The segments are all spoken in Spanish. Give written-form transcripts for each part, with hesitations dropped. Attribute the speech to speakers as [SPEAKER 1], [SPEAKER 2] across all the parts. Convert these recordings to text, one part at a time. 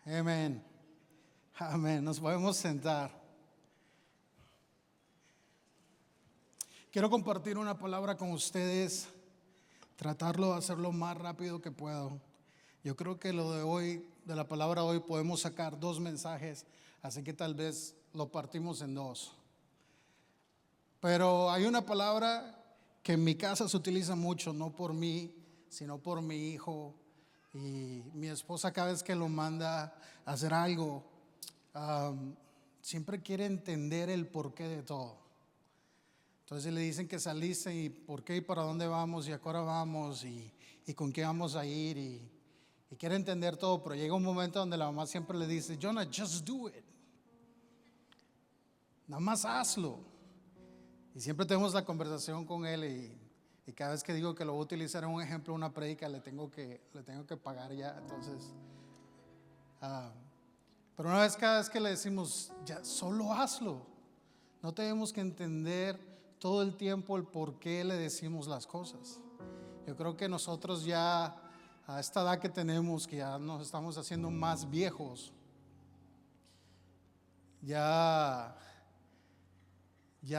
[SPEAKER 1] Amén. Amén. Nos podemos sentar. Quiero compartir una palabra con ustedes, tratarlo de hacerlo lo más rápido que puedo. Yo creo que lo de hoy, de la palabra de hoy, podemos sacar dos mensajes, así que tal vez lo partimos en dos. Pero hay una palabra que en mi casa se utiliza mucho, no por mí, sino por mi hijo. Y mi esposa, cada vez que lo manda a hacer algo, siempre quiere entender el porqué de todo. Entonces le dicen que saliste y por qué y para dónde vamos y a qué hora vamos y con qué vamos a ir y quiere entender todo, pero llega un momento donde la mamá siempre le dice: Jonah, just do it. Nada más hazlo. Y siempre tenemos la conversación con él y cada vez que digo que lo voy a utilizar en un ejemplo, una prédica, le tengo que pagar ya. Entonces, pero cada vez que le decimos, ya, solo hazlo. No tenemos que entender todo el tiempo el por qué le decimos las cosas. Yo creo que nosotros ya, a esta edad que tenemos, que ya nos estamos haciendo más viejos, ya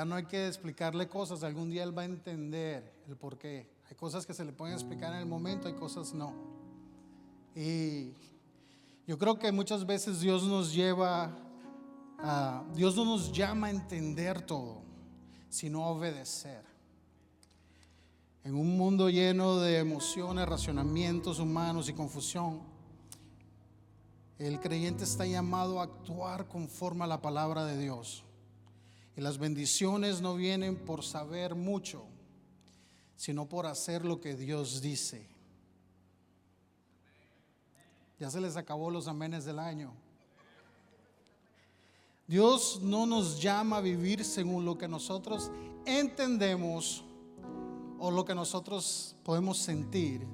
[SPEAKER 1] no hay que explicarle cosas. Algún día él va a entender el por qué. Hay cosas que se le pueden explicar en el momento, hay cosas no. Y yo creo que muchas veces Dios no nos llama a entender todo, sino a obedecer. En un mundo lleno de emociones, racionamientos humanos y confusión, el creyente está llamado a actuar conforme a la palabra de Dios. Y las bendiciones no vienen por saber mucho, sino por hacer lo que Dios dice. Ya se les acabó los amenes del año. Dios no nos llama a vivir según lo que nosotros entendemos o lo que nosotros podemos sentir,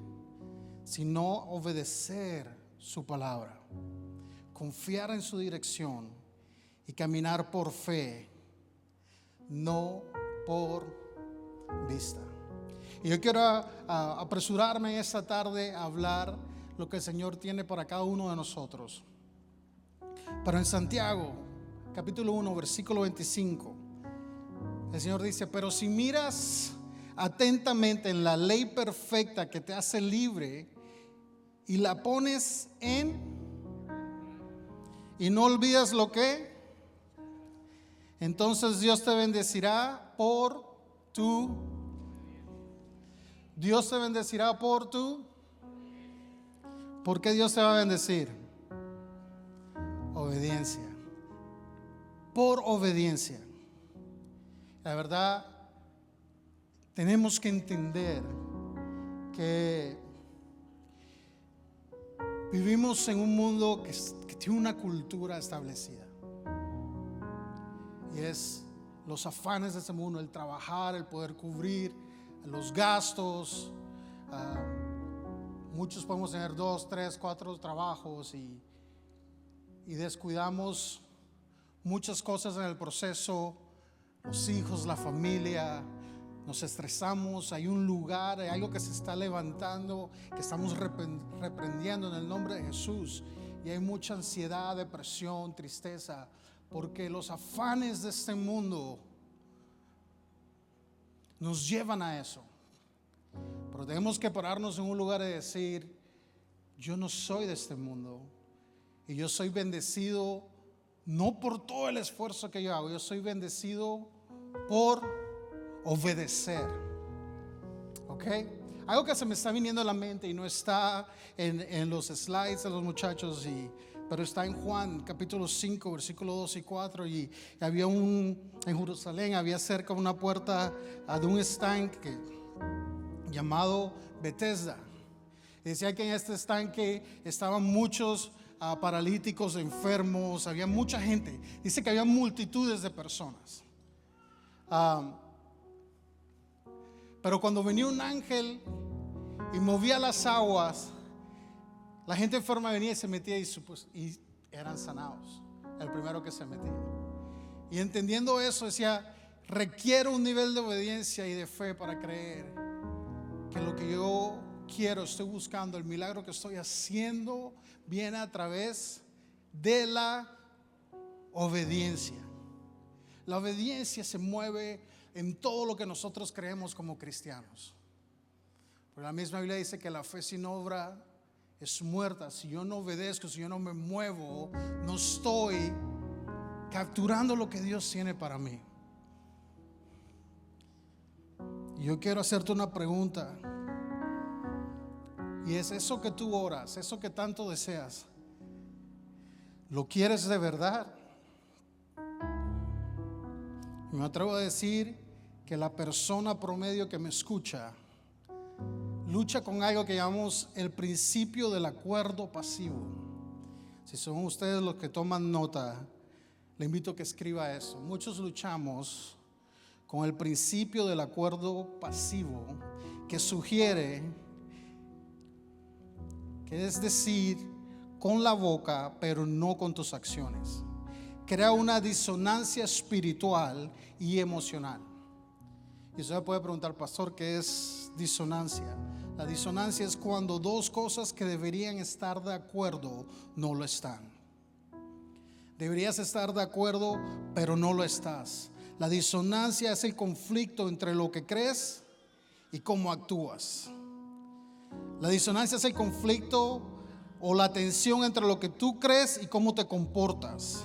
[SPEAKER 1] sino obedecer su palabra, confiar en su dirección y caminar por fe, no por vista. Y yo quiero apresurarme esta tarde a hablar lo que el Señor tiene para cada uno de nosotros. Pero en Santiago, capítulo 1, versículo 25, el Señor dice: pero si miras atentamente en la ley perfecta que te hace libre y la pones y no olvidas lo que, entonces Dios te bendecirá por tu. Dios te bendecirá por tu. ¿Por qué Dios te va a bendecir? Obediencia. Por obediencia. La verdad, tenemos que entender que vivimos en un mundo que tiene una cultura establecida. Y es los afanes de este mundo, el trabajar, el poder cubrir los gastos. Muchos podemos tener 2, 3, 4 trabajos y descuidamos muchas cosas en el proceso. Los hijos, la familia, nos estresamos. Hay un lugar, hay algo que se está levantando, que estamos reprendiendo en el nombre de Jesús. Y hay mucha ansiedad, depresión, tristeza, porque los afanes de este mundo nos llevan a eso. Pero tenemos que pararnos en un lugar y decir: yo no soy de este mundo y yo soy bendecido no por todo el esfuerzo que yo hago, yo soy bendecido por obedecer. ¿Ok? Algo que se me está viniendo a la mente y no está en los slides de los muchachos, pero está en Juan capítulo 5 versículo 2 y 4. Y había en Jerusalén había cerca una puerta de un estanque llamado Bethesda. Y decía que en este estanque estaban muchos paralíticos, enfermos, había mucha gente. Dice que había multitudes de personas. Pero cuando venía un ángel y movía las aguas, la gente enferma venía y se metía y eran sanados. El primero que se metía. Y entendiendo eso decía: requiero un nivel de obediencia y de fe para creer que lo que yo quiero, estoy buscando, el milagro que estoy haciendo, viene a través de la obediencia. La obediencia se mueve en todo lo que nosotros creemos como cristianos. Pero la misma Biblia dice que la fe sin obra es muerta. Si yo no obedezco, si yo no me muevo, no estoy capturando lo que Dios tiene para mí. Y yo quiero hacerte una pregunta. Y es eso que tú oras, eso que tanto deseas, ¿lo quieres de verdad? Y me atrevo a decir que la persona promedio que me escucha lucha con algo que llamamos el principio del acuerdo pasivo. Si son ustedes los que toman nota, le invito a que escriba eso. Muchos luchamos con el principio del acuerdo pasivo, que sugiere que es decir con la boca, pero no con tus acciones. Crea una disonancia espiritual y emocional. Y usted puede preguntar, pastor, ¿qué es disonancia? La disonancia es cuando dos cosas que deberían estar de acuerdo no lo están. Deberías estar de acuerdo, pero no lo estás. La disonancia es el conflicto entre lo que crees y cómo actúas. La disonancia es el conflicto o la tensión entre lo que tú crees y cómo te comportas,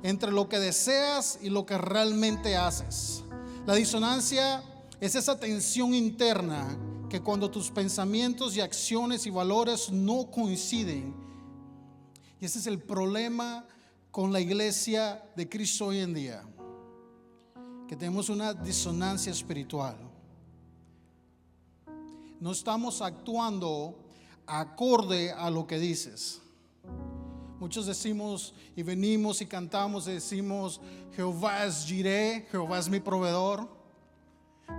[SPEAKER 1] entre lo que deseas y lo que realmente haces. La disonancia es esa tensión interna que cuando tus pensamientos y acciones y valores no coinciden. Y ese es el problema con la iglesia de Cristo hoy en día, que tenemos una disonancia espiritual. No estamos actuando acorde a lo que dices. Muchos decimos y venimos y cantamos y decimos, Jehová es Jireh, Jehová es mi proveedor,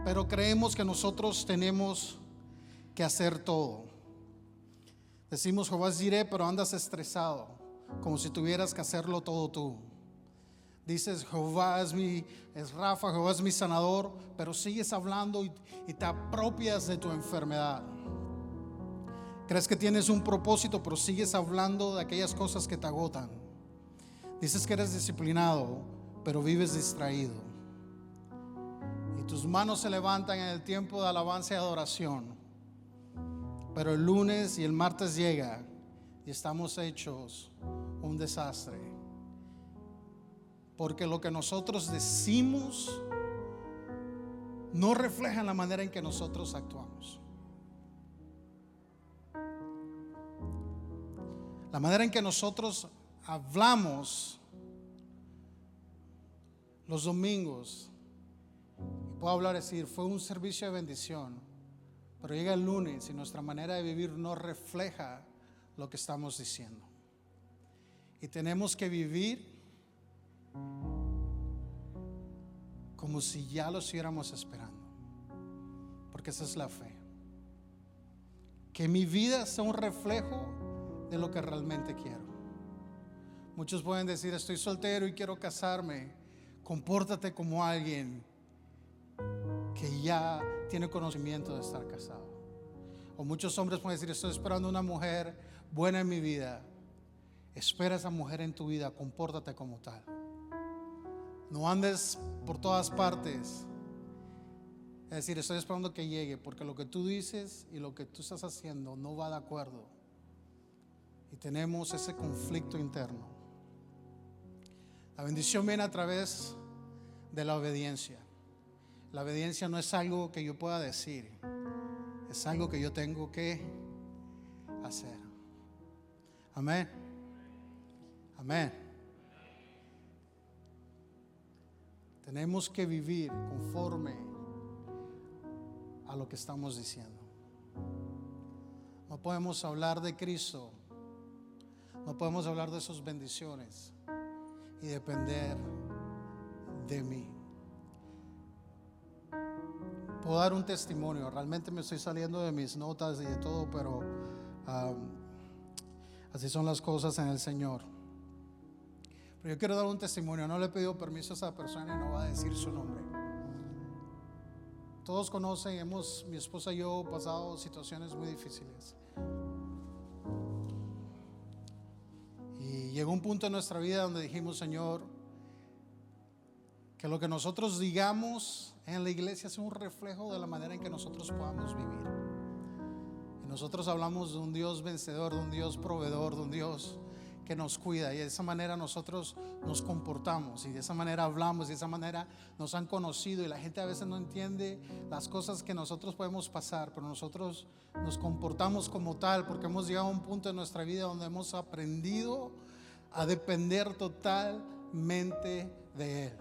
[SPEAKER 1] pero creemos que nosotros tenemos que hacer todo. Decimos Jehová es Jireh, pero andas estresado, como si tuvieras que hacerlo todo tú. Dices Jehová es Rafa, Jehová es mi sanador, pero sigues hablando y te apropias de tu enfermedad. Crees que tienes un propósito, pero sigues hablando de aquellas cosas que te agotan. Dices que eres disciplinado, pero vives distraído. Y tus manos se levantan en el tiempo de alabanza y adoración, pero el lunes y el martes llega y estamos hechos un desastre. Porque lo que nosotros decimos no refleja la manera en que nosotros actuamos. La manera en que nosotros hablamos los domingos, y puedo hablar y decir, fue un servicio de bendición, pero llega el lunes y nuestra manera de vivir no refleja lo que estamos diciendo. Y tenemos que vivir como si ya lo estuviéramos esperando, porque esa es la fe. Que mi vida sea un reflejo de lo que realmente quiero. Muchos pueden decir, estoy soltero y quiero casarme. Compórtate como alguien que ya tiene conocimiento de estar casado. O muchos hombres pueden decir, estoy esperando una mujer buena en mi vida. Espera esa mujer en tu vida, compórtate como tal. No andes por todas partes. Es decir, estoy esperando que llegue, porque lo que tú dices y lo que tú estás haciendo no va de acuerdo. Y tenemos ese conflicto interno. La bendición viene a través de la obediencia. La obediencia no es algo que yo pueda decir, es algo que yo tengo que hacer. Amén. Amén. Tenemos que vivir conforme a lo que estamos diciendo. No podemos hablar de Cristo, no podemos hablar de sus bendiciones y depender de mí. Puedo dar un testimonio, realmente me estoy saliendo de mis notas y de todo, pero así son las cosas en el Señor. Pero yo quiero dar un testimonio. No le he pedido permiso a esa persona y no va a decir su nombre. Todos conocen, mi esposa y yo pasado situaciones muy difíciles. Y llegó un punto en nuestra vida donde dijimos, Señor, que lo que nosotros digamos en la iglesia es un reflejo de la manera en que nosotros podamos vivir. Y nosotros hablamos de un Dios vencedor, de un Dios proveedor, de un Dios que nos cuida, y de esa manera nosotros nos comportamos, y de esa manera hablamos, y de esa manera nos han conocido. Y la gente a veces no entiende las cosas que nosotros podemos pasar, pero nosotros nos comportamos como tal porque hemos llegado a un punto en nuestra vida donde hemos aprendido a depender totalmente de Él.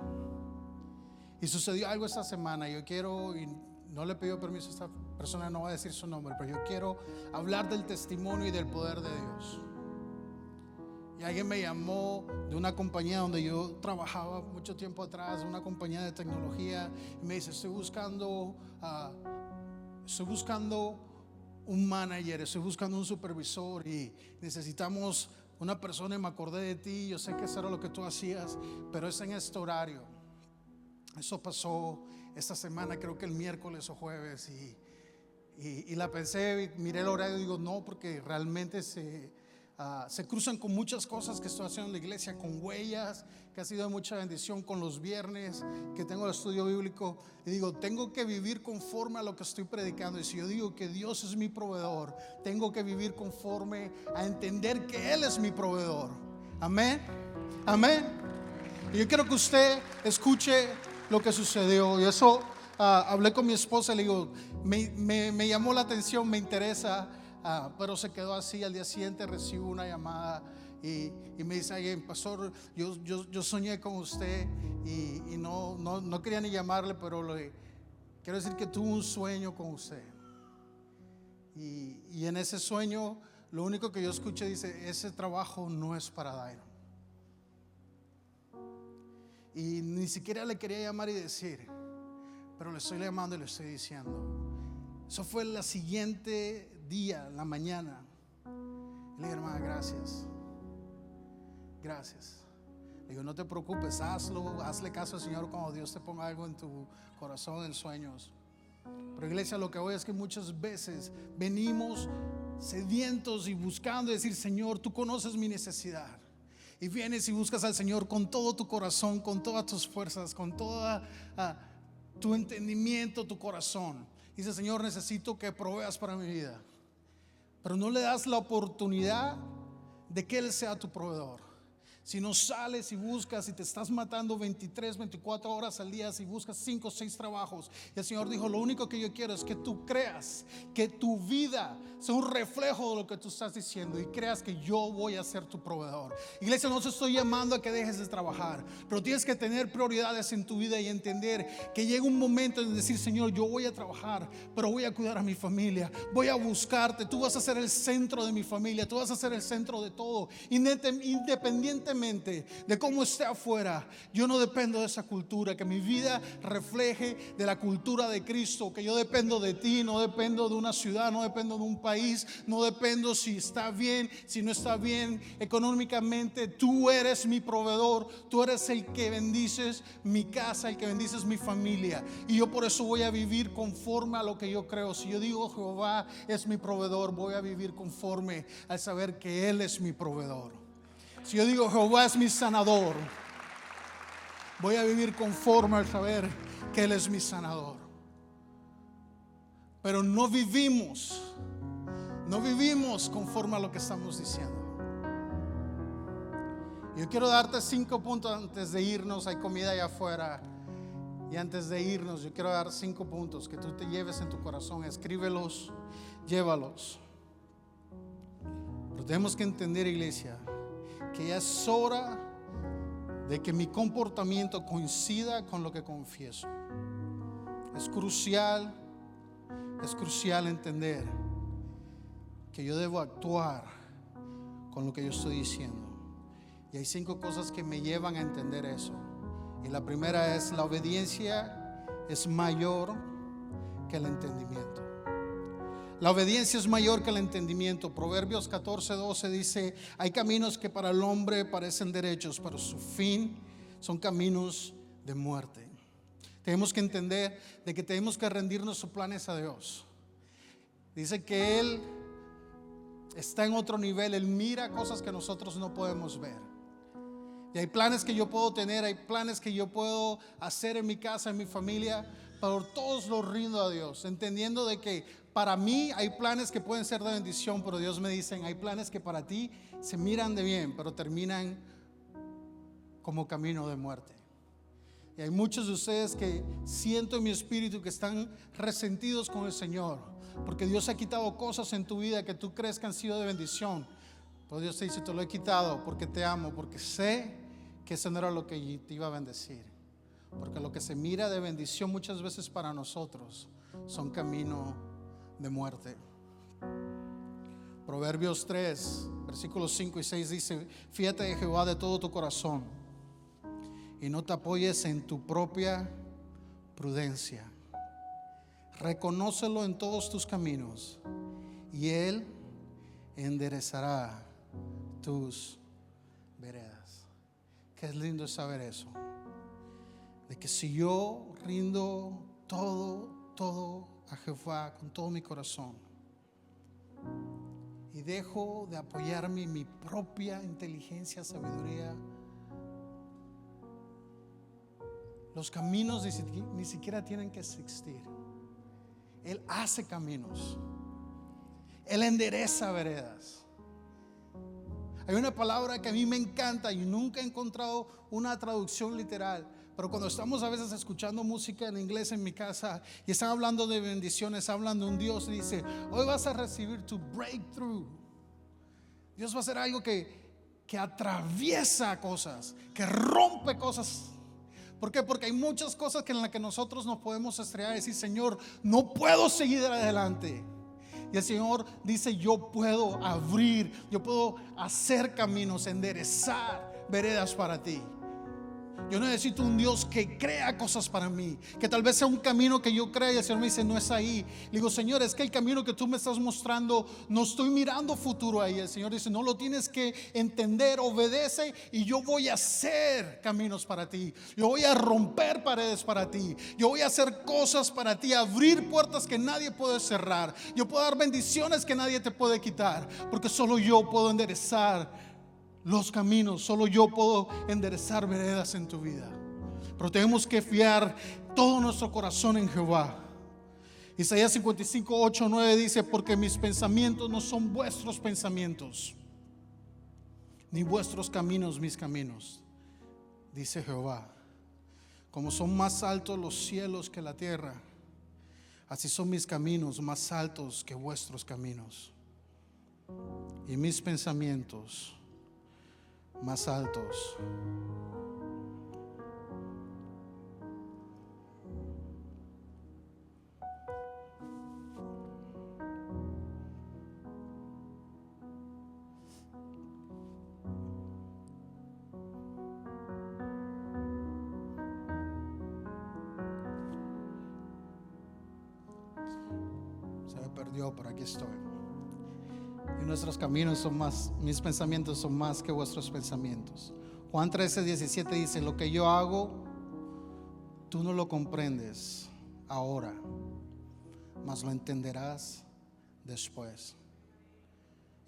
[SPEAKER 1] Y sucedió algo esta semana. Yo quiero, y no le pido permiso a esta persona, no voy a decir su nombre, pero yo quiero hablar del testimonio y del poder de Dios. Y alguien me llamó de una compañía donde yo trabajaba mucho tiempo atrás, una compañía de tecnología, y me dice, estoy buscando un manager, estoy buscando un supervisor, y necesitamos una persona, y me acordé de ti. Yo sé que eso era lo que tú hacías, pero es en este horario. Eso pasó esta semana, creo que el miércoles o jueves, y la pensé, miré el horario y digo, no, porque realmente se cruzan con muchas cosas que estoy haciendo en la iglesia, con huellas, que ha sido de mucha bendición, con los viernes que tengo el estudio bíblico. Y digo, tengo que vivir conforme a lo que estoy predicando. Y si yo digo que Dios es mi proveedor, tengo que vivir conforme a entender que Él es mi proveedor. Amén, amén. Y yo quiero que usted escuche lo que sucedió. Y eso hablé con mi esposa y le digo, me llamó la atención, me interesa. Pero se quedó así. Al día siguiente recibo una llamada y me dice, oye, pastor, yo soñé con usted, y no quería ni llamarle, pero quiero decir que tuve un sueño con usted, y en ese sueño lo único que yo escuché, dice, ese trabajo no es para Dairo. Y ni siquiera le quería llamar y decir, pero le estoy llamando y le estoy diciendo. Eso fue el siguiente día, en la mañana. Le dije, hermana, gracias. Le digo, no te preocupes, hazle caso al Señor cuando Dios te ponga algo en tu corazón, en sueños. Pero iglesia, lo que voy es que muchas veces venimos sedientos y buscando decir, Señor, tú conoces mi necesidad. Y vienes y buscas al Señor con todo tu corazón, con todas tus fuerzas, con toda tu entendimiento, tu corazón. Dice, Señor, necesito que proveas para mi vida. Pero no le das la oportunidad de que Él sea tu proveedor. Si no sales y buscas y te estás matando 23, 24 horas al día, si buscas 5 o 6 trabajos, y el Señor dijo, lo único que yo quiero es que tú creas que tu vida sea un reflejo de lo que tú estás diciendo, y creas que yo voy a ser tu proveedor. Iglesia, no te estoy llamando a que dejes de trabajar, pero tienes que tener prioridades en tu vida y entender que llega un momento de decir, Señor, yo voy a trabajar, pero voy a cuidar a mi familia, voy a buscarte, tú vas a ser el centro de mi familia, tú vas a ser el centro de todo, independientemente de cómo esté afuera. Yo no dependo de esa cultura, que mi vida refleje de la cultura de Cristo, que yo dependo de ti, no dependo de una ciudad, no dependo de un país, no dependo si está bien, si no está bien económicamente. Tú eres mi proveedor, tú eres el que bendices mi casa, el que bendices mi familia, y yo por eso voy a vivir conforme a lo que yo creo. Si yo digo Jehová es mi proveedor, voy a vivir conforme al saber que Él es mi proveedor. Si yo digo Jehová es mi sanador, voy a vivir conforme al saber que Él es mi sanador. Pero no vivimos conforme a lo que estamos diciendo. Yo quiero darte 5 puntos antes de irnos. Hay comida allá afuera. Y antes de irnos, yo quiero dar 5 puntos que tú te lleves en tu corazón. Escríbelos, llévalos. Pero tenemos que entender, iglesia, que ya es hora de que mi comportamiento coincida con lo que confieso. Es crucial entender que yo debo actuar con lo que yo estoy diciendo. Y hay 5 cosas que me llevan a entender eso. Y la primera es: la obediencia es mayor que el entendimiento. La obediencia es mayor que el entendimiento. Proverbios 14:12 dice: hay caminos que para el hombre parecen derechos, pero su fin son caminos de muerte. Tenemos que entender de que tenemos que rendir nuestros planes a Dios. Dice que Él está en otro nivel. Él mira cosas que nosotros no podemos ver. Y hay planes que yo puedo tener, hay planes que yo puedo hacer en mi casa, en mi familia, pero todos los rindo a Dios, entendiendo de que para mí hay planes que pueden ser de bendición, pero Dios me dice, hay planes que para ti se miran de bien, pero terminan como camino de muerte. Y hay muchos de ustedes que siento en mi espíritu que están resentidos con el Señor, porque Dios ha quitado cosas en tu vida que tú crees que han sido de bendición. Pero Dios te dice, te lo he quitado porque te amo, porque sé que eso no era lo que te iba a bendecir. Porque lo que se mira de bendición muchas veces para nosotros son camino de muerte. Proverbios 3, versículos 5 y 6 dice: fíate de Jehová de todo tu corazón y no te apoyes en tu propia prudencia. Reconócelo en todos tus caminos y Él enderezará tus veredas. Qué lindo es saber eso, de que si yo rindo todo a Jehová con todo mi corazón y dejo de apoyarme en mi propia inteligencia, sabiduría, los caminos ni siquiera tienen que existir. Él hace caminos, Él endereza veredas. Hay una palabra que a mí me encanta y nunca he encontrado una traducción literal, pero cuando estamos a veces escuchando música en inglés en mi casa y están hablando de bendiciones, hablan de un Dios y dice: hoy vas a recibir tu breakthrough. Dios va a hacer algo que atraviesa cosas, que rompe cosas. ¿Por qué? Porque hay muchas cosas en las que nosotros nos podemos estrellar y decir: Señor, no puedo seguir adelante. Y el Señor dice: yo puedo abrir, yo puedo hacer caminos, enderezar veredas para ti. Yo necesito un Dios que crea cosas para mí, que tal vez sea un camino que yo crea y el Señor me dice: no es ahí. Le digo: Señor, es que el camino que tú me estás mostrando, no estoy mirando futuro ahí. El Señor dice: no lo tienes que entender, obedece y yo voy a hacer caminos para ti. Yo voy a romper paredes para ti. Yo voy a hacer cosas para ti, abrir puertas que nadie puede cerrar. Yo puedo dar bendiciones que nadie te puede quitar, porque solo yo puedo enderezar los caminos, solo yo puedo enderezar veredas en tu vida. Pero tenemos que fiar todo nuestro corazón en Jehová. Isaías 55, 8, 9 dice: porque mis pensamientos no son vuestros pensamientos, ni vuestros caminos mis caminos, dice Jehová. Como son más altos los cielos que la tierra, así son mis caminos más altos que vuestros caminos, y mis pensamientos más altos. Se me perdió, pero aquí estoy. Y nuestros caminos son más, mis pensamientos son más que vuestros pensamientos. Juan 13, 17 dice: lo que yo hago, tú no lo comprendes ahora, mas lo entenderás después.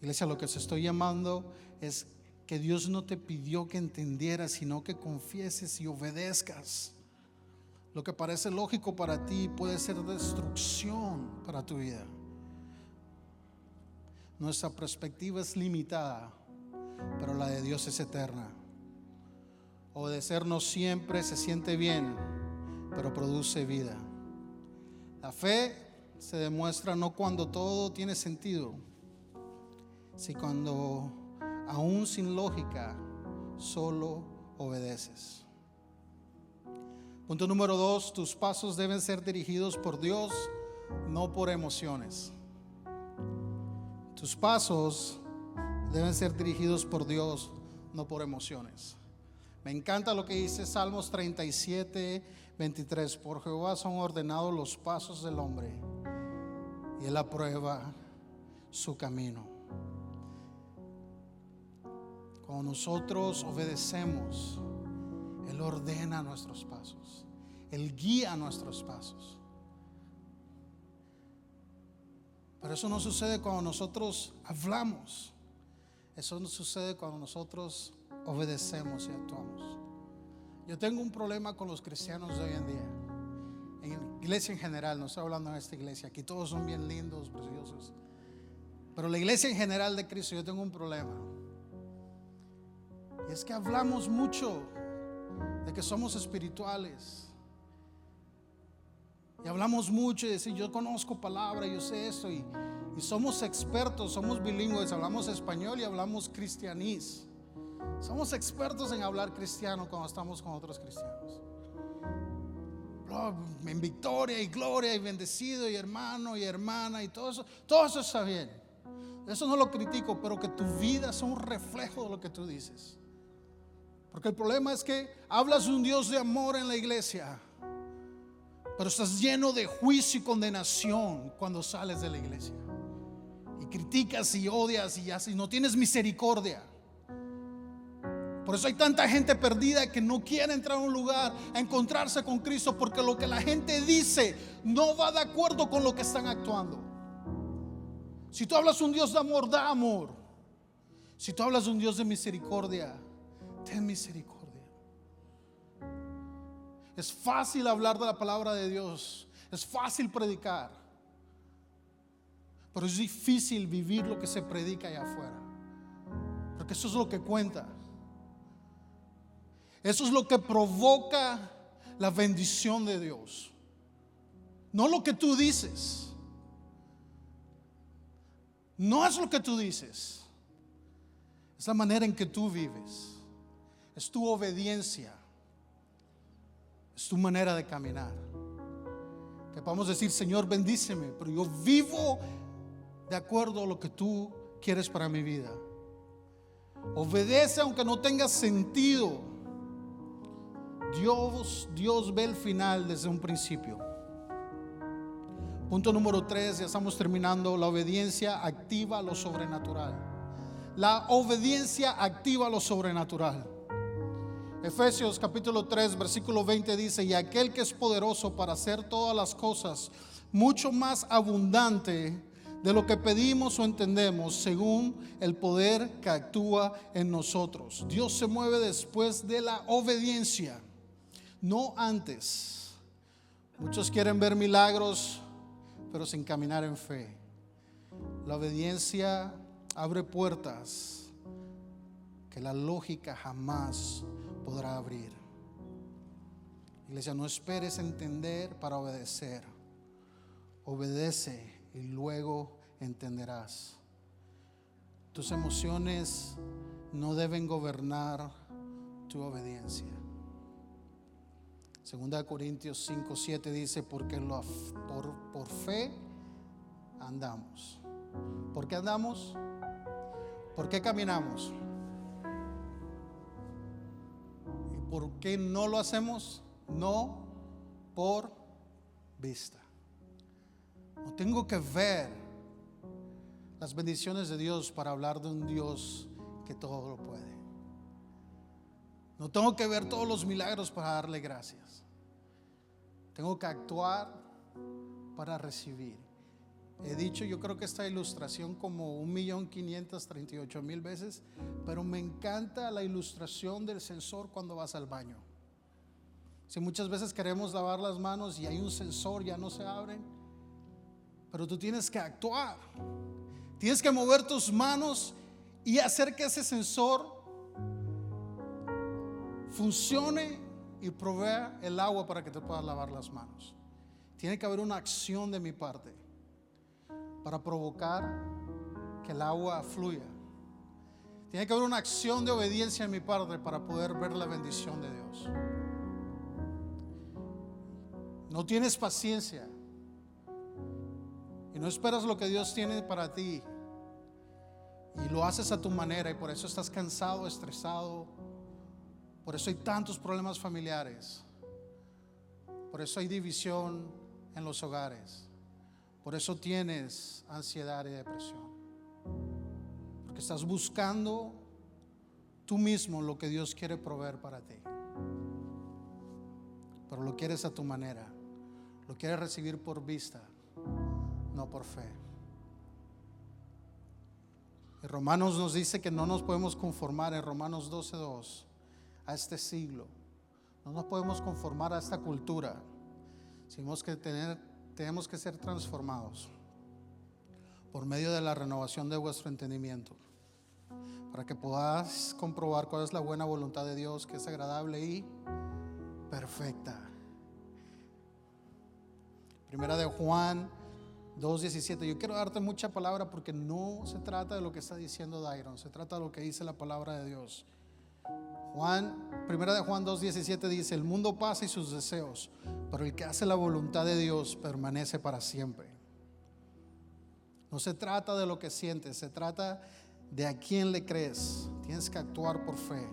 [SPEAKER 1] Iglesia, lo que se estoy llamando es que Dios no te pidió que entendieras, sino que confieses y obedezcas. Lo que parece lógico para ti puede ser destrucción para tu vida. Nuestra perspectiva es limitada, pero la de Dios es eterna. Obedecer no siempre se siente bien, pero produce vida. La fe se demuestra no cuando todo tiene sentido, sino cuando aún sin lógica solo obedeces. Punto número 2: tus pasos deben ser dirigidos por Dios, no por emociones. Tus pasos deben ser dirigidos por Dios, no por emociones. Me encanta lo que dice Salmos 37, 23. Por Jehová son ordenados los pasos del hombre, y Él aprueba su camino. Cuando nosotros obedecemos, Él ordena nuestros pasos, Él guía nuestros pasos. Pero eso no sucede cuando nosotros hablamos. Eso no sucede cuando nosotros obedecemos y actuamos. Yo tengo un problema con los cristianos de hoy en día. En iglesia en general, no estoy hablando de esta iglesia. Aquí todos son bien lindos, preciosos. Pero la iglesia en general de Cristo, yo tengo un problema. Y es que hablamos mucho de que somos espirituales. Y hablamos mucho y decir, yo conozco palabra, yo sé esto. Y somos expertos, somos bilingües, hablamos español y hablamos cristianís. Somos expertos en hablar cristiano cuando estamos con otros cristianos. En victoria y gloria y bendecido y hermano y hermana y todo eso está bien. Eso no lo critico, pero que tu vida sea un reflejo de lo que tú dices. Porque el problema es que hablas de un Dios de amor en la iglesia, pero estás lleno de juicio y condenación cuando sales de la iglesia. Y criticas y odias y no tienes misericordia. Por eso hay tanta gente perdida que no quiere entrar a un lugar a encontrarse con Cristo, porque lo que la gente dice no va de acuerdo con lo que están actuando. Si tú hablas de un Dios de amor, da amor. Si tú hablas de un Dios de misericordia, ten misericordia. Es fácil hablar de la palabra de Dios, es fácil predicar, pero es difícil vivir lo que se predica allá afuera, porque eso es lo que cuenta. Eso es lo que provoca la bendición de Dios, no lo que tú dices. No es lo que tú dices, es la manera en que tú vives, es tu obediencia, es tu manera de caminar. Que podamos decir, Señor, bendíceme, pero yo vivo de acuerdo a lo que tú quieres para mi vida. Obedece aunque no tenga sentido. Dios ve el final desde un principio. Punto número 3, ya estamos terminando. La obediencia activa lo sobrenatural. La obediencia activa lo sobrenatural. Efesios capítulo 3 versículo 20 dice: y aquel que es poderoso para hacer todas las cosas mucho más abundante de lo que pedimos o entendemos, según el poder que actúa en nosotros. Dios se mueve después de la obediencia, no antes. Muchos quieren ver milagros, pero sin caminar en fe. La obediencia abre puertas que la lógica jamás podrá abrir. Iglesia, no esperes entender para obedecer. Obedece y luego entenderás. Tus emociones no deben gobernar tu obediencia. 2 Corintios 5:7 dice: porque por fe andamos. ¿Por qué andamos? ¿Por qué caminamos? ¿Y por qué no lo hacemos? No por vista. No tengo que ver las bendiciones de Dios para hablar de un Dios que todo lo puede. No tengo que ver todos los milagros para darle gracias. Tengo que actuar para recibir. He dicho, yo creo que esta ilustración como 1.538.000 veces, pero me encanta la ilustración del sensor cuando vas al baño. Si muchas veces queremos lavar las manos y hay un sensor, ya no se abren, pero tú tienes que actuar. Tienes que mover tus manos y hacer que ese sensor funcione y provea el agua para que te puedas lavar las manos. Tiene que haber una acción de mi parte para provocar que el agua fluya. Tiene que haber una acción de obediencia de mi parte para poder ver la bendición de Dios. No tienes paciencia y no esperas lo que Dios tiene para ti, y lo haces a tu manera, y por eso estás cansado, estresado. Por eso hay tantos problemas familiares. Por eso hay división en los hogares. Por eso tienes ansiedad y depresión. Porque estás buscando tú mismo lo que Dios quiere proveer para ti. Pero lo quieres a tu manera. Lo quieres recibir por vista, no por fe. Y Romanos nos dice que no nos podemos conformar, en Romanos 12:2, a este siglo. No nos podemos conformar a esta cultura. Tenemos que ser transformados por medio de la renovación de vuestro entendimiento, para que podáis comprobar cuál es la buena voluntad de Dios, que es agradable y perfecta. Primera de Juan 2:17. Yo quiero darte mucha palabra porque no se trata de lo que está diciendo Dairon, se trata de lo que dice la palabra de Dios. Primera de Juan 2:17 dice: el mundo pasa y sus deseos, pero el que hace la voluntad de Dios permanece para siempre. No se trata de lo que sientes, se trata de a quién le crees. Tienes que actuar por fe.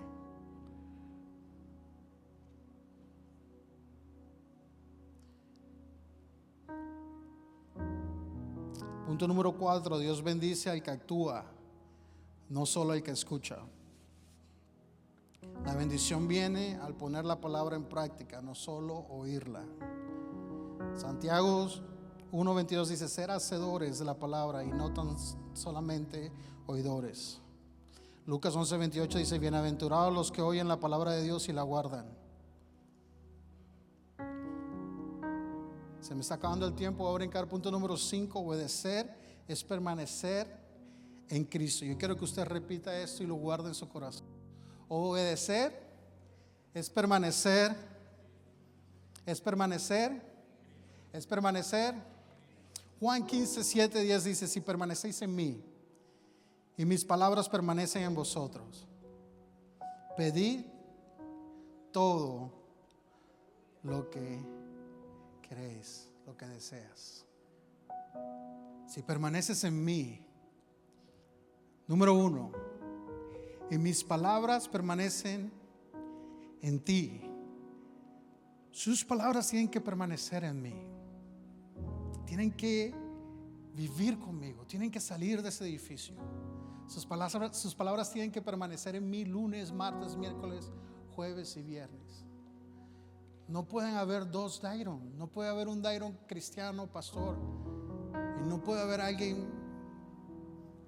[SPEAKER 1] Punto número 4, Dios bendice al que actúa, no solo al que escucha. La bendición viene al poner la palabra en práctica, no solo oírla. Santiago 1:22 dice: ser hacedores de la palabra y no tan solamente oidores. Lucas 11:28 dice: bienaventurados los que oyen la palabra de Dios y la guardan. Se me está acabando el tiempo. Voy a brincar. Punto número 5. Obedecer es permanecer en Cristo. Yo quiero que usted repita esto y lo guarde en su corazón. Obedecer es permanecer. Es permanecer. Es permanecer. Juan 15:7-10 dice: si permanecéis en mí y mis palabras permanecen en vosotros, pedid todo lo que queréis, lo que deseas. Si permaneces en mí, número 1, y mis palabras permanecen en ti, sus palabras tienen que permanecer en mí, tienen que vivir conmigo, tienen que salir de ese edificio. Sus palabras tienen que permanecer en mí lunes, martes, miércoles, jueves y viernes. No pueden haber dos Dairon. No puede haber un Dairon cristiano, pastor, y no puede haber alguien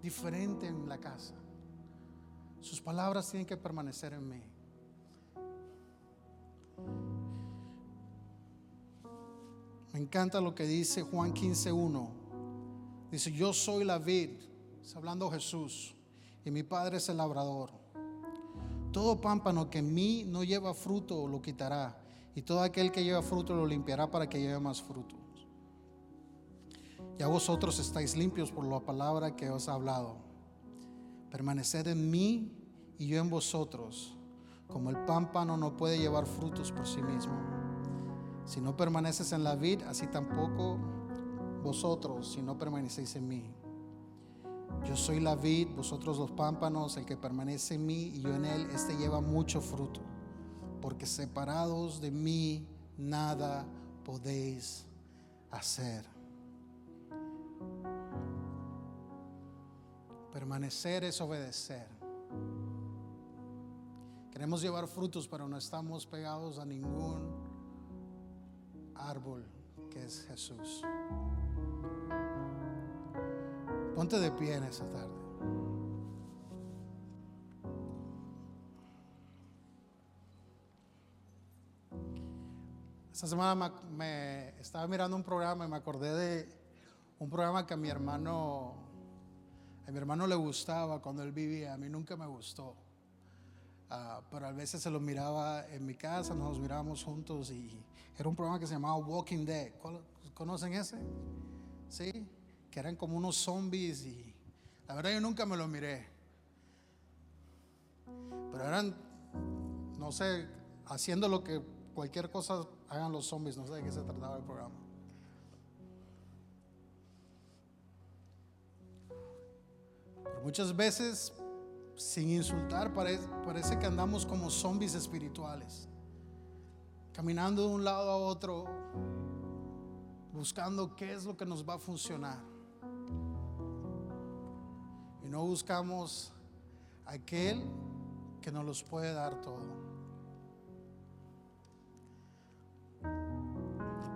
[SPEAKER 1] diferente en la casa. Sus palabras tienen que permanecer en mí. Me encanta lo que dice Juan 15:1. Dice: yo soy la vid, está hablando Jesús, y mi Padre es el labrador. Todo pámpano que en mí no lleva fruto lo quitará, y todo aquel que lleva fruto lo limpiará para que lleve más fruto. Ya vosotros estáis limpios por la palabra que os he hablado. Permaneced en mí y yo en vosotros. Como el pámpano no puede llevar frutos por sí mismo, si no permaneces en la vid, así tampoco vosotros si no permanecéis en mí. Yo soy la vid, vosotros los pámpanos. El que permanece en mí y yo en él, este lleva mucho fruto, porque separados de mí nada podéis hacer. Permanecer es obedecer. Queremos llevar frutos, pero no estamos pegados a ningún árbol, que es Jesús. Ponte de pie en esta tarde. Esta semana me estaba mirando un programa y me acordé de un programa que a mi hermano le gustaba cuando él vivía. A mí nunca me gustó, pero a veces se lo miraba en mi casa, nos mirábamos juntos, y era un programa que se llamaba Walking Dead. ¿Conocen ese? Sí, que eran como unos zombies, y la verdad yo nunca me lo miré, pero eran, no sé, haciendo lo que cualquier cosa hagan los zombies. No sé de qué se trataba el programa. Pero muchas veces, sin insultar, parece que andamos como zombies espirituales, caminando de un lado a otro, buscando qué es lo que nos va a funcionar, y no buscamos a aquel que nos los puede dar todo.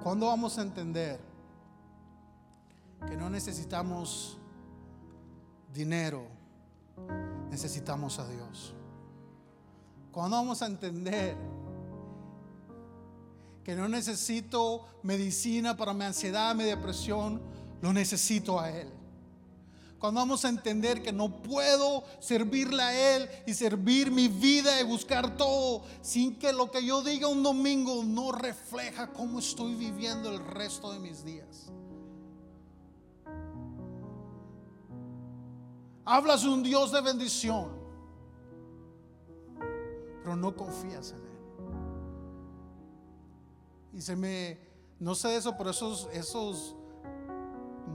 [SPEAKER 1] ¿Cuándo vamos a entender que no necesitamos dinero necesitamos a Dios? ¿Cuándo vamos a entender que no necesito medicina para mi ansiedad, mi depresión? Lo necesito a Él. Cuando vamos a entender que no puedo servirle a Él y servir mi vida y buscar todo sin que lo que yo diga un domingo no refleja cómo estoy viviendo el resto de mis días. Hablas de un Dios de bendición, pero no confías en Él. No sé eso, pero esos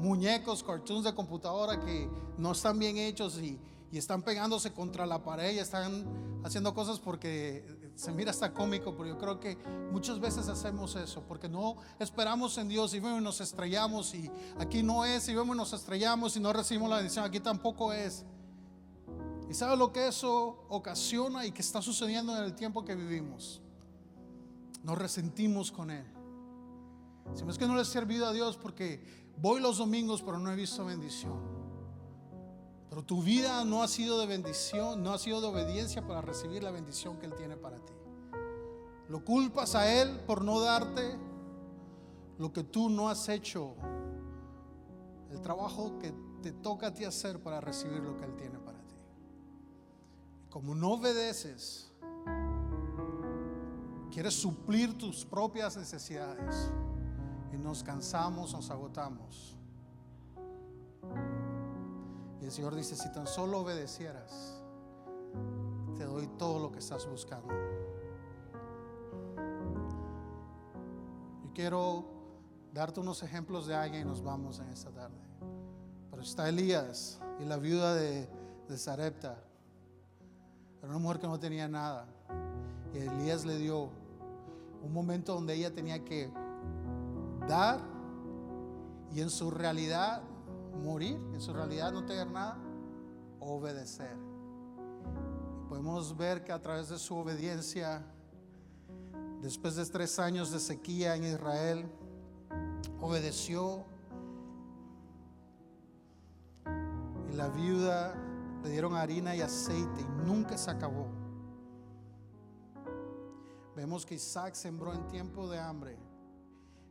[SPEAKER 1] muñecos, cartoons de computadora que no están bien hechos y están pegándose contra la pared y están haciendo cosas porque se mira hasta cómico, pero yo creo que muchas veces hacemos eso porque no esperamos en Dios y vemos y nos estrellamos, y aquí no es, y vemos y nos estrellamos y no recibimos la bendición, aquí tampoco es. ¿Y sabe lo que eso ocasiona y que está sucediendo en el tiempo que vivimos? Nos resentimos con Él. Si es que no le he servido a Dios porque voy los domingos pero no he visto bendición. Pero tu vida no ha sido de bendición, no ha sido de obediencia para recibir la bendición que Él tiene para ti. Lo culpas a Él por no darte lo que tú no has hecho, el trabajo que te toca a ti hacer para recibir lo que Él tiene para ti. Como no obedeces, quieres suplir tus propias necesidades y nos cansamos, nos agotamos. Y el Señor dice: si tan solo obedecieras, te doy todo lo que estás buscando. Yo quiero darte unos ejemplos de alguien y nos vamos en esta tarde. Pero está Elías y la viuda de Sarepta. Era una mujer que no tenía nada, y Elías le dio un momento donde ella tenía que dar y en su realidad morir, en su realidad no tener nada, obedecer. Y podemos ver que a través de su obediencia, después de 3 años de sequía en Israel, obedeció, y la viuda le dieron harina y aceite y nunca se acabó. Vemos que Isaac sembró en tiempo de hambre,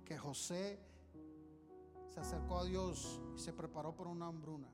[SPEAKER 1] que José se acercó a Dios y se preparó para una hambruna.